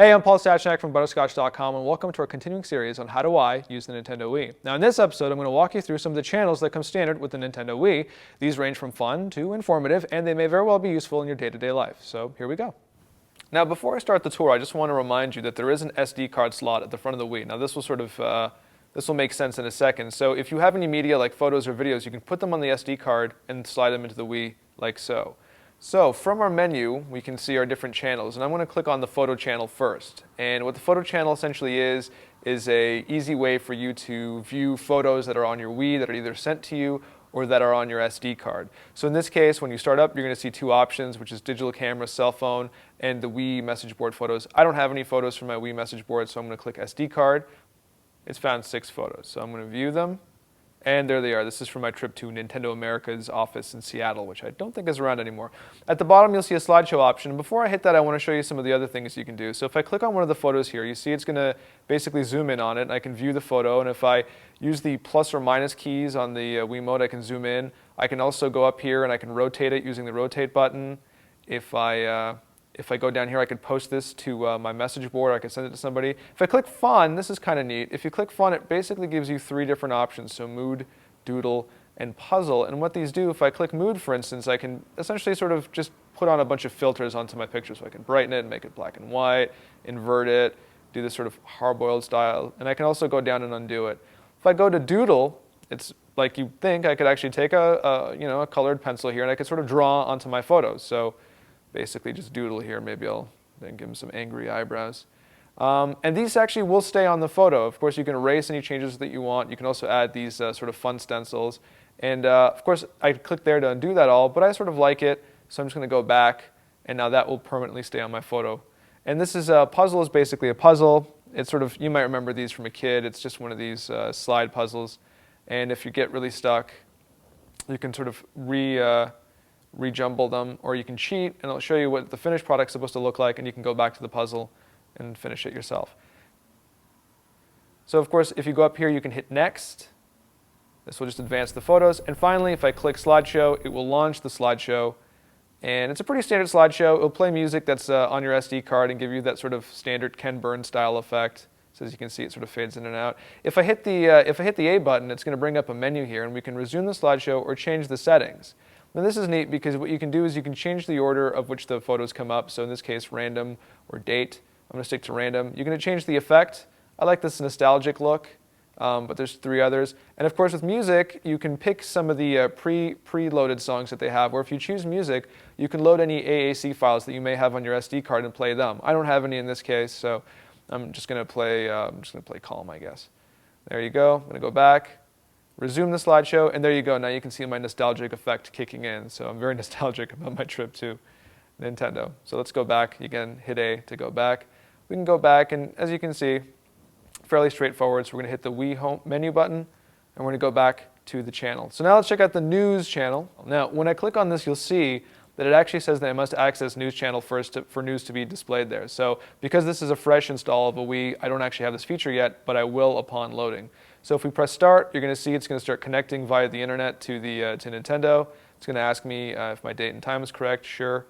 Hey, I'm Paul Stachnak from Butterscotch.com, and welcome to our continuing series on how do I use the Nintendo Wii. Now in this episode, I'm going to walk you through some of the channels that come standard with the Nintendo Wii. These range from fun to informative, and they may very well be useful in your day-to-day life. So here we go. Now before I start the tour, I just want to remind you that there is an SD card slot at the front of the Wii. Now this will make sense in a second. So if you have any media like photos or videos, you can put them on the SD card and slide them into the Wii like so. So from our menu, we can see our different channels, and I'm going to click on the photo channel first. And what the photo channel essentially is a easy way for you to view photos that are on your Wii that are either sent to you or that are on your SD card. So in this case, when you start up, you're going to see two options, which is digital camera, cell phone, and the Wii message board photos. I don't have any photos from my Wii message board, so I'm going to click SD card. It's found 6 photos, so I'm going to view them. And there they are. This is from my trip to Nintendo America's office in Seattle, which I don't think is around anymore. At the bottom, you'll see a slideshow option. And before I hit that, I want to show you some of the other things you can do. So if I click on one of the photos here, you see it's going to basically zoom in on it, and I can view the photo. And if I use the plus or minus keys on the Wiimote, I can zoom in. I can also go up here, and I can rotate it using the rotate button. If I go down here, I could post this to my message board. I could send it to somebody. If I click Fun, this is kind of neat. If you click Fun, it basically gives you 3 different options, so Mood, Doodle, and Puzzle. And what these do, if I click Mood, for instance, I can essentially sort of just put on a bunch of filters onto my picture. So I can brighten it, make it black and white, invert it, do this sort of hard-boiled style. And I can also go down and undo it. If I go to Doodle, it's like you'd think I could actually take a colored pencil here, and I could sort of draw onto my photos. So basically just doodle here. Maybe I'll then give him some angry eyebrows. And these actually will stay on the photo. Of course, you can erase any changes that you want. You can also add these sort of fun stencils. And of course, I click there to undo that all, but I sort of like it, so I'm just going to go back, and now that will permanently stay on my photo. And this is a puzzle is basically a puzzle. It's sort of, you might remember these from a kid. It's just one of these slide puzzles. And if you get really stuck, you can sort of rejumble them, or you can cheat, and it'll show you what the finished product's supposed to look like, and you can go back to the puzzle and finish it yourself. So of course, if you go up here, you can hit Next. This will just advance the photos. And finally, if I click Slideshow, it will launch the slideshow. And it's a pretty standard slideshow. It will play music that's on your SD card and give you that sort of standard Ken Burns style effect. So as you can see, it sort of fades in and out. If I hit the A button, it's going to bring up a menu here, and we can resume the slideshow or change the settings. Now this is neat because what you can do is you can change the order of which the photos come up. So in this case, random or date. I'm going to stick to random. You're going to change the effect. I like this nostalgic look, but there's 3 others. And of course with music, you can pick some of the preloaded songs that they have, or if you choose music, you can load any AAC files that you may have on your SD card and play them. I don't have any in this case, so I'm just going to play Calm, I guess. There you go. I'm going to go back. Resume the slideshow, and there you go. Now you can see my nostalgic effect kicking in. So I'm very nostalgic about my trip to Nintendo. So let's go back. Again, hit A to go back. We can go back, and as you can see, fairly straightforward. So we're going to hit the Wii Home menu button, and we're going to go back to the channel. So now let's check out the News channel. Now, when I click on this, you'll see that it actually says that I must access News channel first for news to be displayed there. So because this is a fresh install of a Wii, I don't actually have this feature yet, but I will upon loading. So if we press Start, you're going to see it's going to start connecting via the internet to Nintendo. It's going to ask me if my date and time is correct. Sure.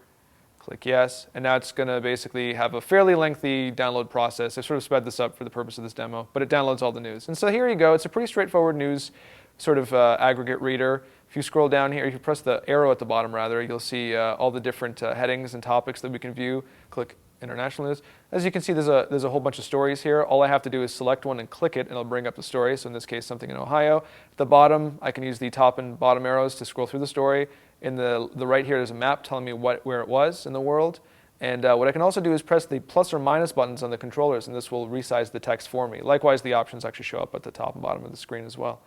Click Yes. And now it's going to basically have a fairly lengthy download process. I sort of sped this up for the purpose of this demo, but it downloads all the news. And so here you go. It's a pretty straightforward news sort of aggregate reader. If you scroll down here, if you press the arrow at the bottom, rather, you'll see all the different headings and topics that we can view. Click International News. As you can see, there's a whole bunch of stories here. All I have to do is select one and click it, and it'll bring up the story. So in this case, something in Ohio. At the bottom, I can use the top and bottom arrows to scroll through the story. In the right here, there's a map telling me where it was in the world. And what I can also do is press the plus or minus buttons on the controllers, and this will resize the text for me. Likewise, the options actually show up at the top and bottom of the screen as well.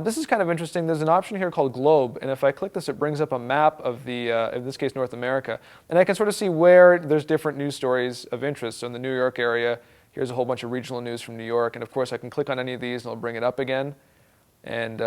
This is kind of interesting. There's an option here called Globe, and if I click this, it brings up a map of in this case, North America. And I can sort of see where there's different news stories of interest. So in the New York area, here's a whole bunch of regional news from New York. And of course, I can click on any of these, and it'll bring it up again. And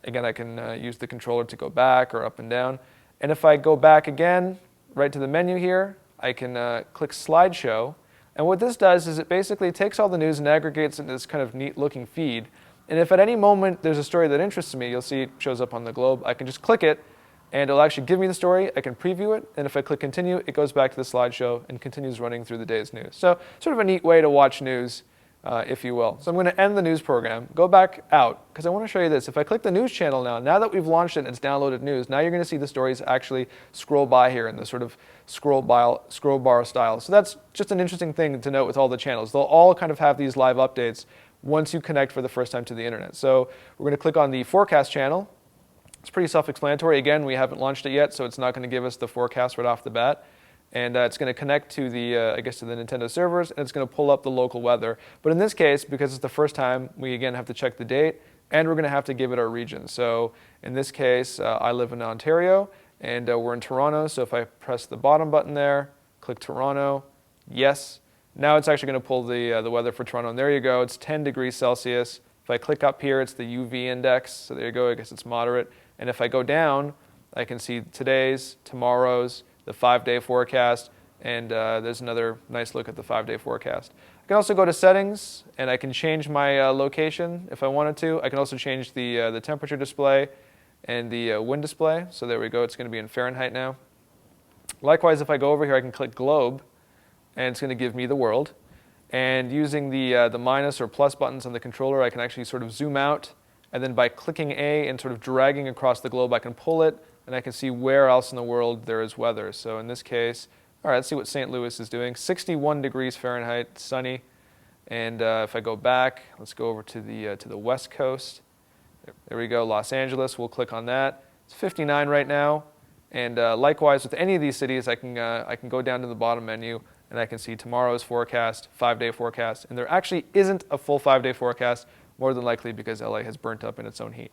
again, I can use the controller to go back or up and down. And if I go back again, right to the menu here, I can click Slideshow. And what this does is it basically takes all the news and aggregates it into this kind of neat-looking feed. And if at any moment there's a story that interests me, you'll see it shows up on the globe. I can just click it, and it'll actually give me the story. I can preview it, and if I click continue, it goes back to the slideshow and continues running through the day's news. So sort of a neat way to watch news, if you will. So I'm going to end the news program, go back out, because I want to show you this. If I click the news channel now that we've launched it and it's downloaded news, now you're going to see the stories actually scroll by here in the sort of scroll bar style. So that's just an interesting thing to note with all the channels. They'll all kind of have these live updates once you connect for the first time to the internet. So we're going to click on the forecast channel. It's pretty self-explanatory. Again, we haven't launched it yet, so it's not going to give us the forecast right off the bat. And it's going to connect to the, to the Nintendo servers, and it's going to pull up the local weather. But in this case, because it's the first time, we again have to check the date, and we're going to have to give it our region. So in this case, I live in Ontario, and we're in Toronto. So if I press the bottom button there, click Toronto, yes. Now it's actually going to pull the weather for Toronto, and there you go. It's 10 degrees Celsius. If I click up here, it's the UV index. So there you go. I guess it's moderate. And if I go down, I can see today's, tomorrow's, the 5-day forecast, and there's another nice look at the 5-day forecast. I can also go to settings, and I can change my location if I wanted to. I can also change the temperature display and the wind display. So there we go. It's going to be in Fahrenheit now. Likewise, if I go over here, I can click globe, and it's going to give me the world. And using the minus or plus buttons on the controller, I can actually sort of zoom out. And then by clicking A and sort of dragging across the globe, I can pull it, and I can see where else in the world there is weather. So in this case, all right, let's see what St. Louis is doing. 61 degrees Fahrenheit, sunny. And if I go back, let's go over to the West Coast. There we go, Los Angeles. We'll click on that. It's 59 right now. And likewise, with any of these cities, I can go down to the bottom menu, and I can see tomorrow's forecast, 5-day forecast. And there actually isn't a full 5-day forecast, more than likely because LA has burnt up in its own heat.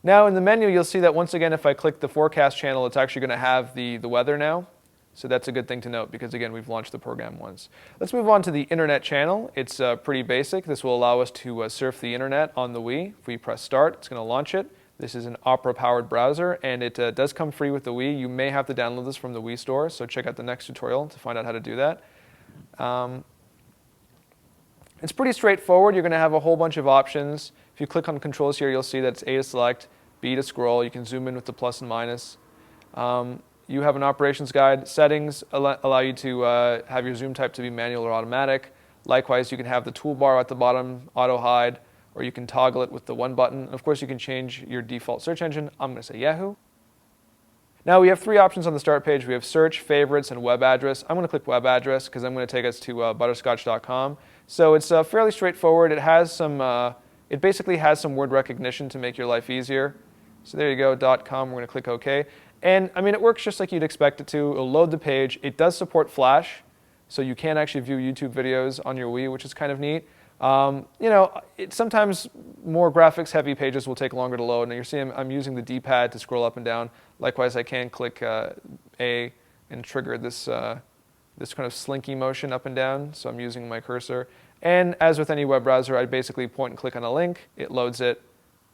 Now in the menu, you'll see that once again, if I click the forecast channel, it's actually going to have the weather now. So that's a good thing to note because again, we've launched the program once. Let's move on to the internet channel. It's pretty basic. This will allow us to surf the internet on the Wii. If we press start, it's going to launch it. This is an Opera-powered browser, and it does come free with the Wii. You may have to download this from the Wii store, so check out the next tutorial to find out how to do that. It's pretty straightforward. You're going to have a whole bunch of options. If you click on controls here, you'll see that it's A to select, B to scroll. You can zoom in with the plus and minus. You have an operations guide. Settings allow you to have your zoom type to be manual or automatic. Likewise, you can have the toolbar at the bottom, auto hide, or you can toggle it with the one button. And of course, you can change your default search engine. I'm going to say Yahoo. Now we have 3 options on the start page. We have search, favorites, and web address. I'm going to click web address because I'm going to take us to butterscotch.com. So it's fairly straightforward. It has some, it basically has some word recognition to make your life easier. So there you go, .com. We're going to click OK. And I mean, it works just like you'd expect it to. It'll load the page. It does support Flash, so you can actually view YouTube videos on your Wii, which is kind of neat. You know, sometimes more graphics-heavy pages will take longer to load. Now you're seeing I'm using the D-pad to scroll up and down. Likewise, I can click A and trigger this this kind of slinky motion up and down. So I'm using my cursor. And as with any web browser, I basically point and click on a link. It loads it,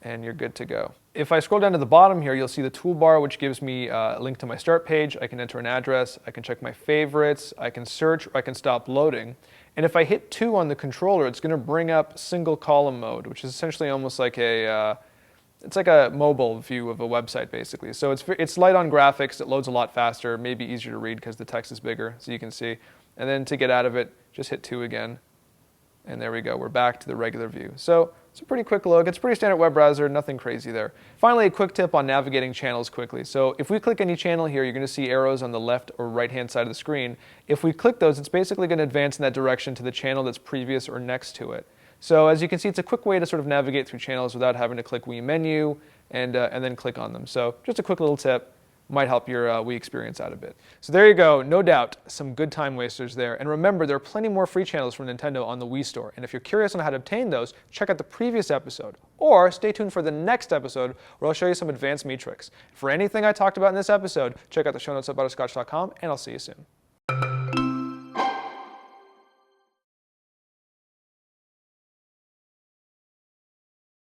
and you're good to go. If I scroll down to the bottom here, you'll see the toolbar, which gives me a link to my start page. I can enter an address. I can check my favorites. I can search, or I can stop loading. And if I hit 2 on the controller, it's going to bring up single column mode, which is essentially almost like it's like a mobile view of a website, basically. So it's light on graphics. It loads a lot faster, maybe easier to read because the text is bigger, so you can see. And then to get out of it, just hit 2 again. And there we go. We're back to the regular view. So it's a pretty quick look. It's a pretty standard web browser, nothing crazy there. Finally, a quick tip on navigating channels quickly. So if we click any channel here, you're going to see arrows on the left or right-hand side of the screen. If we click those, it's basically going to advance in that direction to the channel that's previous or next to it. So as you can see, it's a quick way to sort of navigate through channels without having to click Wii menu and then click on them. So just a quick little tip. Might help your Wii experience out a bit. So there you go, no doubt, some good time wasters there. And remember, there are plenty more free channels from Nintendo on the Wii Store. And if you're curious on how to obtain those, check out the previous episode. Or stay tuned for the next episode where I'll show you some advanced Mii tricks. For anything I talked about in this episode, check out the show notes at butterscotch.com, and I'll see you soon.